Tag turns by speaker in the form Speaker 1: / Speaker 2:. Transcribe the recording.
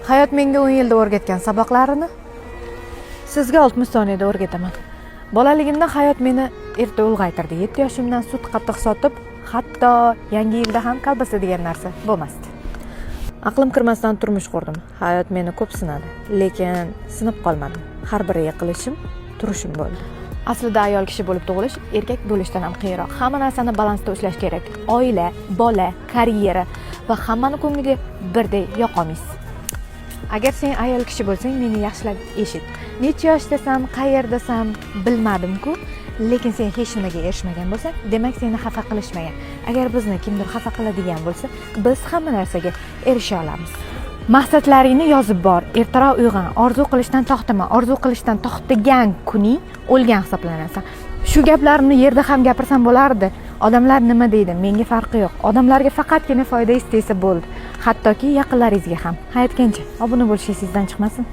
Speaker 1: Hayot menga 10 yilda o'rgatgan saboqlarini sizga 60 soniyada o'rgataman. Bolaligimda hayot meni erta ulg'aytirdi. 7 yoshimdan sut qatiq sotib, hatto yangi yilda ham kolbasa degan narsa bo'lmasdi. Aqlim kirmasdan turmush qurdim. Hayot meni ko'p sinadi, lekin sinib qolmadim. Har bir yiqilishim, turishim bo'ldi. Aslida ayol kishi bo'lib tug'ilish erkak bo'lishdan ham qiyinroq. Hamma narsani balansda ushlash kerak. Oila, bola, karyera va hammani ko'ngliga birdek yoqolmaysiz. Agar sen ayol kishi bo'lsang, meni yaxshilab eshit. Necha yoshdasan, qayerdasam bilmadim-ku, lekin sen hech nimaga erishmagan bo'lsang, demak seni xafa qilishmagan. Agar bizni kimdir xafa qiladigan bo'lsa, biz hamma narsaga erisha olamiz. Maqsadlaringni yozib bor, ertaroq uyg'on, orzu qilishdan to'xtama. Orzu qilishdan to'xtagan kuning o'lgan hisoblanasan. Shu gaplarimni yerda ham gapirsam bo'lardi. Odamlar nima deydi? Menga farqi yo'q. Odamlarga faqatgina foyda istesa bo'ldi. Hattoki yaqinlaringizga ham. Hayotgancha obuna bo'lishingiz sizdan chiqmasin.